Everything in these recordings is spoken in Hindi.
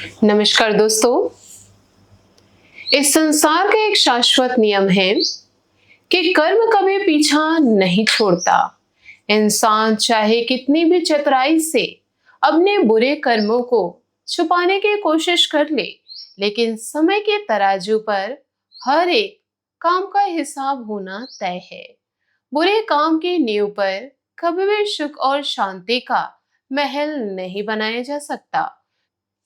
नमस्कार दोस्तों। इस संसार का एक शाश्वत नियम है कि कर्म कभी पीछा नहीं छोड़ता। इंसान चाहे कितनी भी चतुराई से अपने बुरे कर्मों को छुपाने की कोशिश कर ले, लेकिन समय के तराजू पर हर एक काम का हिसाब होना तय है। बुरे काम की नींव पर कभी भी सुख और शांति का महल नहीं बनाया जा सकता,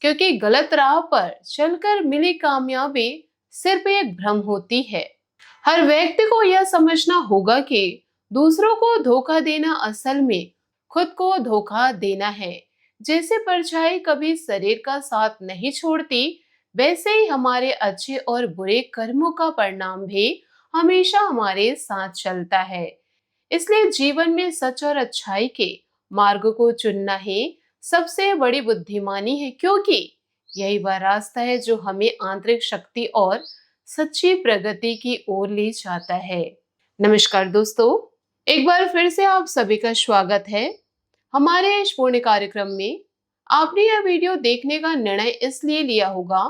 क्योंकि गलत राह पर चलकर मिली कामयाबी सिर्फ एक भ्रम होती है। हर व्यक्ति को यह समझना होगा कि दूसरों को धोखा देना असल में खुद को धोखा देना है। जैसे परछाई कभी शरीर का साथ नहीं छोड़ती, वैसे ही हमारे अच्छे और बुरे कर्मों का परिणाम भी हमेशा हमारे साथ चलता है। इसलिए जीवन में सच और अच्छाई के मार्ग को चुनना ही सबसे बड़ी बुद्धिमानी है, क्योंकि यही वह रास्ता है जो हमें आंतरिक शक्ति और सच्ची प्रगति की ओर ले जाता है। नमस्कार दोस्तों, एक बार फिर से आप सभी का स्वागत है हमारे इस पूर्ण कार्यक्रम में। आपने यह वीडियो देखने का निर्णय इसलिए लिया होगा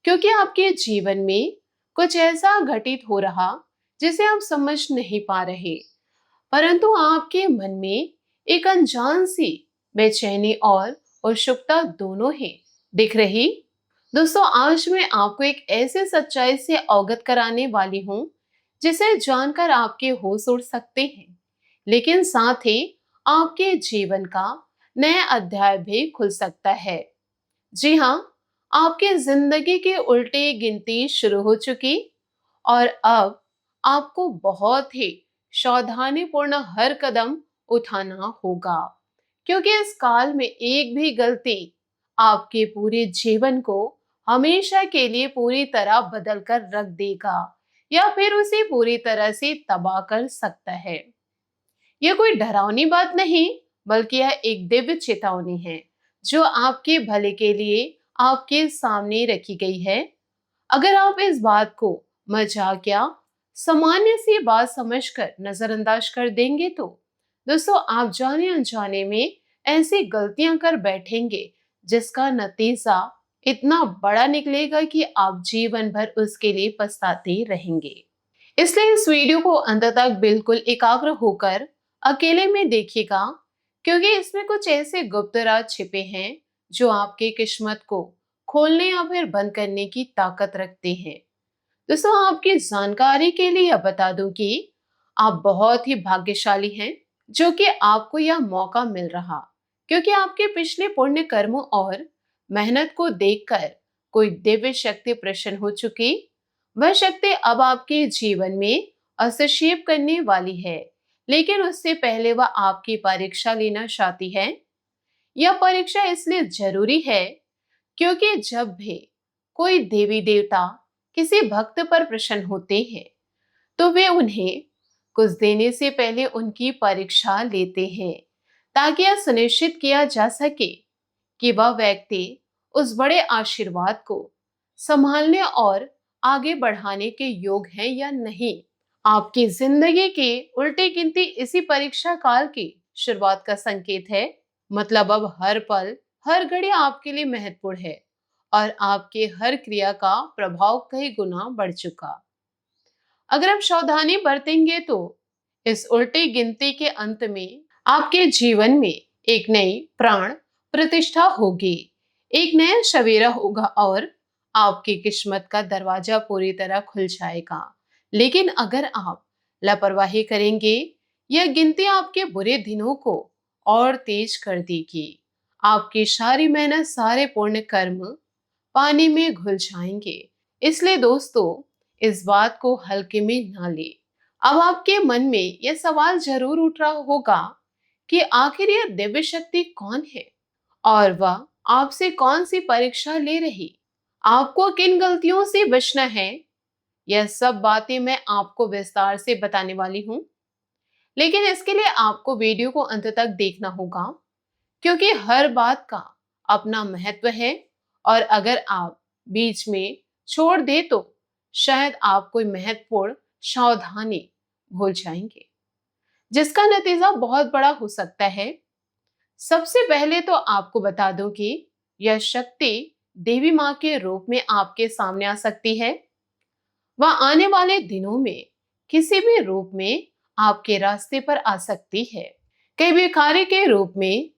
क्योंकि आपके जीवन में कुछ ऐसा घटित हो रहा जिसे आप समझ नहीं पा रहे, परंतु आपके मन में एक अनजान सी बेचैनी और उत्सुकता दोनों ही दिख रही। दोस्तों, आज मैं आपको एक ऐसे सच्चाई से अवगत कराने वाली हूँ जिसे जानकर आपके होश उड़ सकते हैं, लेकिन साथ ही आपके जीवन का नया अध्याय भी खुल सकता है। जी हाँ, आपकी जिंदगी की उल्टी गिनती शुरू हो चुकी और अब आपको बहुत ही सावधानीपूर्ण हर कदम उठाना होगा, क्योंकि इस काल में एक भी गलती आपके पूरे जीवन को हमेशा के लिए पूरी तरह बदल कर रख देगा या फिर उसे पूरी तरह से तबाह कर सकता है। यह कोई डरावनी बात नहीं, बल्कि यह एक दिव्य चेतावनी है जो आपके भले के लिए आपके सामने रखी गई है। अगर आप इस बात को मजाक या सामान्य सी बात समझकर नजरअंदाज कर देंगे तो दोस्तों आप जाने अनजाने में ऐसी गलतियां कर बैठेंगे जिसका नतीजा इतना बड़ा निकलेगा कि आप जीवन भर उसके लिए पछताते रहेंगे। इसलिए इस वीडियो को अंत तक बिल्कुल एकाग्र होकर अकेले में देखिएगा, क्योंकि इसमें कुछ ऐसे गुप्त राज छिपे हैं जो आपकी किस्मत को खोलने या फिर बंद करने की ताकत रखते हैं। दोस्तों, आपकी जानकारी के लिए यह बता दूं कि आप बहुत ही भाग्यशाली हैं जो कि आपको यह मौका मिल रहा, क्योंकि आपके पिछले पुण्य कर्मों और मेहनत को देखकर कोई दिव्य शक्ति प्रसन्न हो चुकी। वह शक्ति अब आपके जीवन में हस्तक्षेप करने वाली है, लेकिन उससे पहले वह आपकी परीक्षा लेना चाहती है। यह परीक्षा इसलिए जरूरी है क्योंकि जब भी कोई देवी देवता किसी भक्त पर प्रसन्न होते हैं तो वे उन्हें कुछ देने से पहले उनकी परीक्षा लेते हैं, ताकि यह सुनिश्चित किया जा सके कि वह व्यक्ति उस बड़े आशीर्वाद को संभालने और आगे बढ़ाने के योग है या नहीं। आपकी जिंदगी की उल्टी गिनती इसी परीक्षा काल की शुरुआत का संकेत है। मतलब अब हर पल हर घड़ी आपके लिए महत्वपूर्ण है और आपके हर क्रिया का प्रभाव कई गुना बढ़ चुका। अगर आप सावधानी बरतेंगे तो इस उल्टी गिनती के अंत में आपके जीवन में एक नई प्राण प्रतिष्ठा होगी, एक नया सवेरा होगा और आपकी किस्मत का दरवाजा पूरी तरह खुल जाएगा। लेकिन अगर आप लापरवाही करेंगे, यह गिनती आपके बुरे दिनों को और तेज कर देगी। आपकी सारी मेहनत, सारे पुण्य कर्म पानी में घुल जाएंगे। इसलिए दोस्तों, इस बात को हल्के में ना ले। अब आपके मन में यह सवाल जरूर उठ रहा होगा कि आखिर यह दिव्य शक्ति कौन है और वह आपसे कौन सी परीक्षा ले रही, आपको किन गलतियों से बचना है। यह सब बातें मैं आपको विस्तार से बताने वाली हूँ, लेकिन इसके लिए आपको वीडियो को अंत तक देखना होगा, क्योंकि हर बात का अपना महत्व है और अगर आप बीच में छोड़ दे तो शायद आप कोई महत्वपूर्ण सावधानी भूल जाएंगे, जिसका नतीजा बहुत बड़ा हो सकता है। सबसे पहले तो आपको बता दूं कि यह शक्ति देवी माँ के रूप में आपके सामने आ सकती है। वह आने वाले दिनों में किसी भी रूप में आपके रास्ते पर आ सकती है। कहीं भिखारी के रूप में,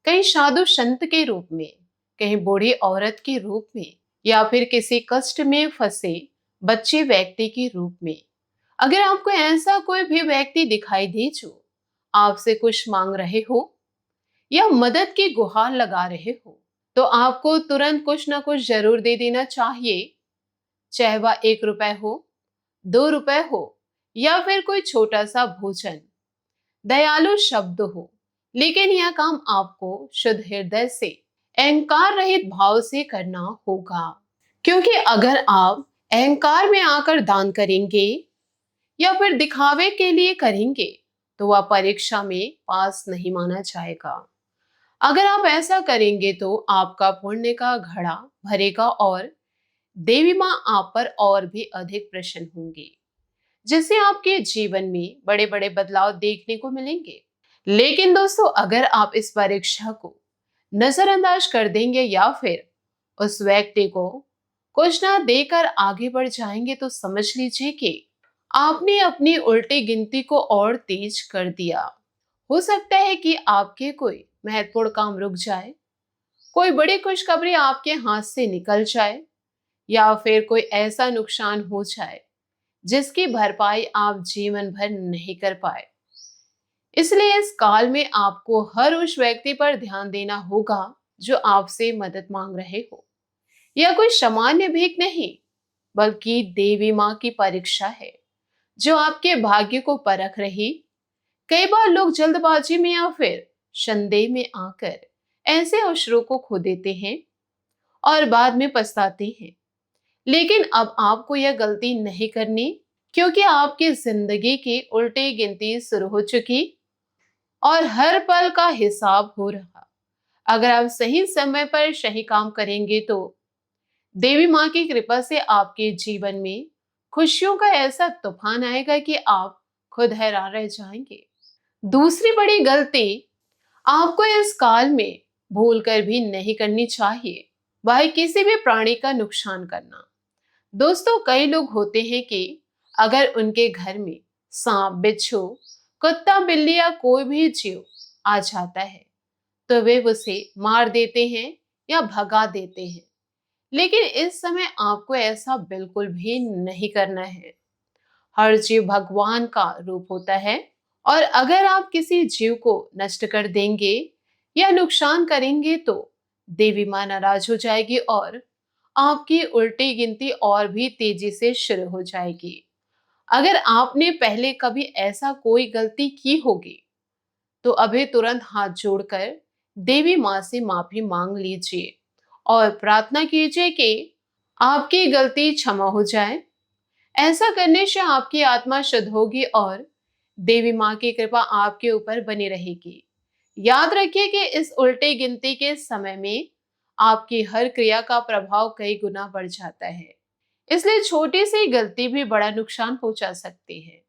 कहीं साधु संत के रूप में, कहीं बूढ़ी औरत के रूप में, या फिर किसी कष्ट में फंसे बच्चे व्यक्ति के रूप में। अगर आपको ऐसा कोई भी व्यक्ति दिखाई दे जो आपसे कुछ मांग रहे हो या मदद की गुहार लगा रहे हो, तो आपको तुरंत कुछ ना कुछ जरूर दे देना चाहिए। चाहे वह 1 रुपए हो, 2 रुपए हो, या फिर कोई छोटा सा भोजन, दयालु शब्द हो, लेकिन यह काम आपको शुद्ध हृदय से, अहंकार रहित भाव से करना होगा। क्योंकि अगर आप अहंकार में आकर दान करेंगे या फिर दिखावे के लिए करेंगे, तो वह परीक्षा में पास नहीं माना जाएगा। अगर आप ऐसा करेंगे तो आपका पुण्य का घड़ा भरेगा और देवी माँ आप पर और भी अधिक प्रसन्न होंगी, जिससे आपके जीवन में बड़े बड़े बदलाव देखने को मिलेंगे। लेकिन दोस्तों, अगर आप इस परीक्षा को नजरअंदाज कर देंगे या फिर उस व्यक्ति को कुछ ना देकर आगे बढ़ जाएंगे, तो समझ लीजिए कि आपने अपनी उल्टी गिनती को और तेज कर दिया। हो सकता है कि आपके कोई महत्वपूर्ण काम रुक जाए, कोई बड़ी खुशखबरी आपके हाथ से निकल जाए, या फिर कोई ऐसा नुकसान हो जाए जिसकी भरपाई आप जीवन भर नहीं कर पाए। इसलिए इस काल में आपको हर उस व्यक्ति पर ध्यान देना होगा जो आपसे मदद मांग रहे हो। यह कोई सामान्य भीख नहीं, बल्कि देवी माँ की परीक्षा है जो आपके भाग्य को परख रही। कई बार लोग जल्दबाजी में या फिर संदेह में आकर ऐसे अवसरों को खो देते हैं और बाद में पछताते हैं। लेकिन अब आपको यह गलती नहीं करनी, क्योंकि आपकी जिंदगी की उल्टी गिनती शुरू हो चुकी और हर पल का हिसाब हो रहा। अगर आप सही समय पर सही काम करेंगे तो देवी माँ की कृपा से आपके जीवन में खुशियों का ऐसा तूफान आएगा कि आप खुद हैरान रह जाएंगे। दूसरी बड़ी गलती आपको इस काल में भूल कर भी नहीं करनी चाहिए, वह है किसी भी प्राणी का नुकसान करना। दोस्तों, कई लोग होते हैं कि अगर उनके घर में सांप, बिच्छू, कुत्ता, बिल्ली या कोई भी जीव आ जाता है तो वे उसे मार देते हैं या भगा देते हैं। लेकिन इस समय आपको ऐसा बिल्कुल भी नहीं करना है। हर जीव भगवान का रूप होता है, और अगर आप किसी जीव को नष्ट कर देंगे या नुकसान करेंगे तो देवी मां नाराज हो जाएगी और आपकी उल्टी गिनती और भी तेजी से शुरू हो जाएगी। अगर आपने पहले कभी ऐसा कोई गलती की होगी तो अभी तुरंत हाथ जोड़कर देवी माँ से माफी मांग लीजिए और प्रार्थना कीजिए कि आपकी गलती क्षमा हो जाए। ऐसा करने से आपकी आत्मा शुद्ध होगी और देवी माँ की कृपा आपके ऊपर बनी रहेगी। याद रखिए कि इस उल्टी गिनती के समय में आपकी हर क्रिया का प्रभाव कई गुना बढ़ जाता है। इसलिए छोटी सी गलती भी बड़ा नुकसान पहुंचा सकती है।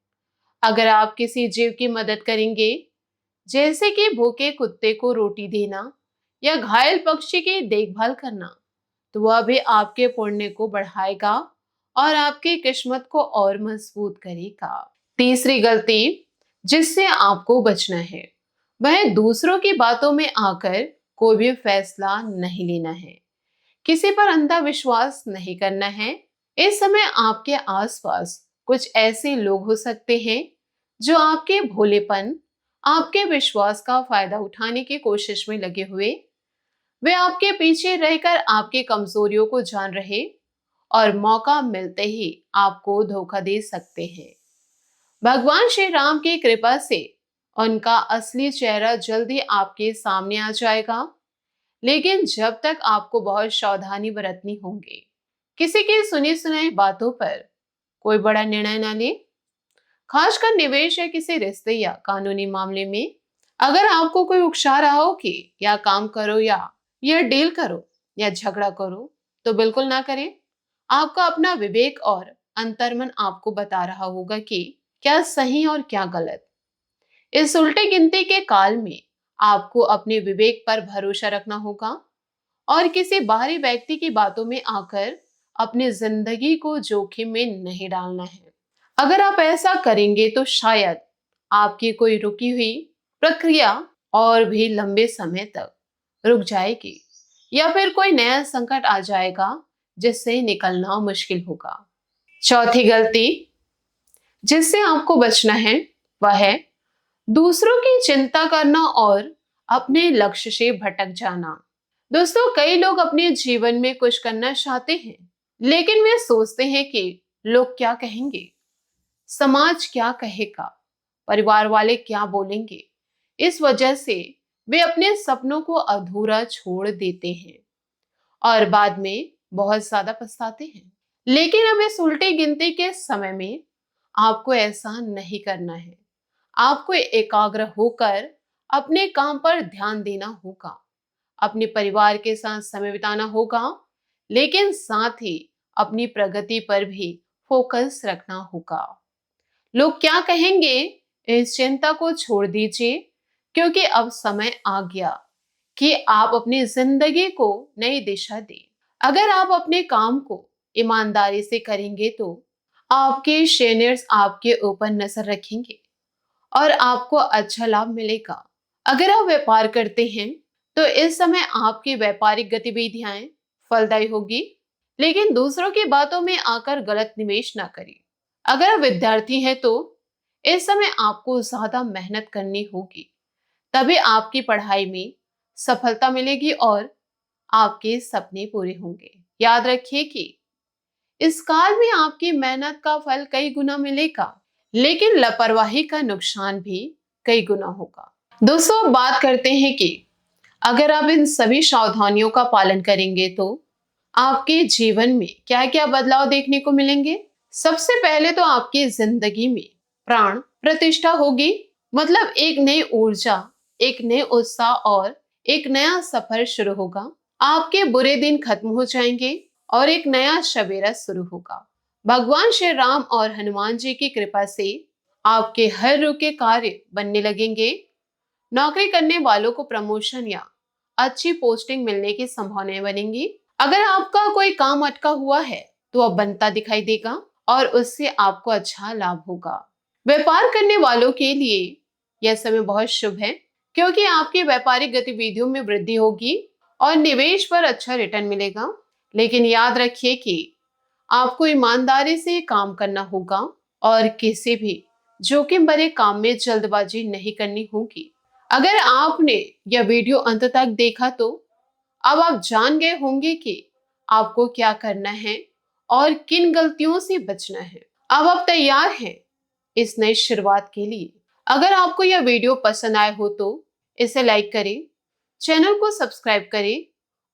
अगर आप किसी जीव की मदद करेंगे, जैसे कि भूखे कुत्ते को रोटी देना या घायल पक्षी की देखभाल करना, तो वह भी आपके पुण्य को बढ़ाएगा और आपकी किस्मत को और मजबूत करेगा। तीसरी गलती जिससे आपको बचना है, वह दूसरों की बातों में आकर कोई भी फैसला नहीं लेना है। किसी पर अंधा विश्वास नहीं करना है। इस समय आपके आसपास कुछ ऐसे लोग हो सकते हैं जो आपके भोलेपन, आपके विश्वास का फायदा उठाने की कोशिश में लगे हुए। वे आपके पीछे रहकर आपकी कमजोरियों को जान रहे और मौका मिलते ही आपको धोखा दे सकते हैं। भगवान श्री राम की कृपा से उनका असली चेहरा जल्दी आपके सामने आ जाएगा, लेकिन जब तक आपको बहुत सावधानी बरतनी होगी। किसी की सुनी सुनाई बातों पर कोई बड़ा निर्णय ना ले, खासकर निवेश या किसी रिश्ते या कानूनी मामले में। अगर आपको कोई उकसा रहा हो कि या काम करो या यह डील करो या झगड़ा करो, तो बिल्कुल ना करें। आपका अपना विवेक और अंतर्मन आपको बता रहा होगा कि क्या सही और क्या गलत। इस उल्टे गिनती के काल में आपको अपने विवेक पर भरोसा रखना होगा और किसी बाहरी व्यक्ति की बातों में आकर अपनी जिंदगी को जोखिम में नहीं डालना है। अगर आप ऐसा करेंगे तो शायद आपकी कोई रुकी हुई प्रक्रिया और भी लंबे समय तक रुक जाएगी, या फिर कोई नया संकट आ जाएगा जिससे निकलना मुश्किल होगा। चौथी गलती जिससे आपको बचना है वह है दूसरों की चिंता करना और अपने लक्ष्य से भटक जाना। दोस्तों, कई लोग अपने जीवन में कुछ करना चाहते हैं, लेकिन वे सोचते हैं कि लोग क्या कहेंगे, समाज क्या कहेगा, परिवार वाले क्या बोलेंगे। इस वजह से वे अपने सपनों को अधूरा छोड़ देते हैं और बाद में बहुत ज्यादा पछताते हैं। लेकिन अब इस उल्टी गिनती के समय में आपको ऐसा नहीं करना है। आपको एकाग्र होकर अपने काम पर ध्यान देना होगा, अपने परिवार के साथ समय बिताना होगा, लेकिन साथ ही अपनी प्रगति पर भी फोकस रखना होगा। लोग क्या कहेंगे, इस चिंता को छोड़ दीजिए, क्योंकि अब समय आ गया कि आप अपनी जिंदगी को नई दिशा दें। अगर आप अपने काम को ईमानदारी से करेंगे तो आपके शेयर्स आपके ऊपर नजर रखेंगे और आपको अच्छा लाभ मिलेगा। अगर आप व्यापार करते हैं तो इस समय आपकी व्यापारिक गतिविधियां फलदायी होगी, लेकिन दूसरों की बातों में आकर गलत निवेश ना करें। अगर आप विद्यार्थी हैं तो इस समय आपको ज्यादा मेहनत करनी होगी, तभी आपकी पढ़ाई में सफलता मिलेगी और आपके सपने पूरे होंगे। याद रखिए कि इस काल में आपकी मेहनत का फल कई गुना मिलेगा, लेकिन लापरवाही का नुकसान भी कई गुना होगा। दोस्तों, अब बात करते हैं कि अगर आप इन सभी सावधानियों का पालन करेंगे तो आपके जीवन में क्या क्या बदलाव देखने को मिलेंगे। सबसे पहले तो आपकी जिंदगी में प्राण प्रतिष्ठा होगी, मतलब एक नई ऊर्जा, एक नए उत्साह और एक नया सफर शुरू होगा। आपके बुरे दिन खत्म हो जाएंगे और एक नया सवेरा शुरू होगा। भगवान श्री राम और हनुमान जी की कृपा से आपके हर रुके कार्य बनने लगेंगे। नौकरी करने वालों को प्रमोशन या अच्छी पोस्टिंग मिलने की संभावनाएं बनेंगी। अगर आपका कोई काम अटका हुआ है तो अब बनता दिखाई देगा और उससे आपको अच्छा लाभ होगा। व्यापार करने वालों के लिए यह समय बहुत शुभ है, क्योंकि आपकी व्यापारिक गतिविधियों में वृद्धि होगी और निवेश पर अच्छा रिटर्न मिलेगा। लेकिन याद रखिए कि आपको ईमानदारी से काम करना होगा और किसी भी जोखिम भरे काम में जल्दबाजी नहीं करनी होगी। अगर आपने यह वीडियो अंत तक देखा तो अब आप जान गए होंगे कि आपको क्या करना है और किन गलतियों से बचना है। अब आप तैयार हैं इस नई शुरुआत के लिए। अगर आपको यह वीडियो पसंद आए हो तो इसे लाइक करें, चैनल को सब्सक्राइब करें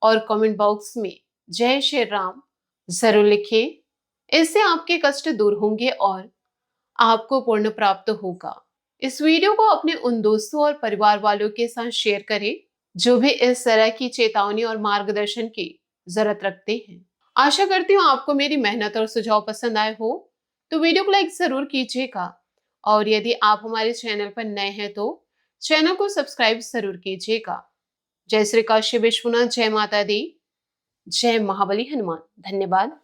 और कमेंट बॉक्स में जय श्री राम जरूर लिखें। इससे आपके कष्ट दूर होंगे और आपको पुण्य प्राप्त होगा। इस वीडियो को अपने उन दोस्तों और परिवार वालों के साथ शेयर करें जो भी इस तरह की चेतावनी और मार्गदर्शन की जरूरत रखते हैं। आशा करती हूँ आपको मेरी मेहनत और सुझाव पसंद आए हो, तो वीडियो को लाइक जरूर कीजिएगा और यदि आप हमारे चैनल पर नए हैं तो चैनल को सब्सक्राइब जरूर कीजिएगा। जय श्री काशी विश्वनाथ, जय माता दी, जय महाबली हनुमान। धन्यवाद।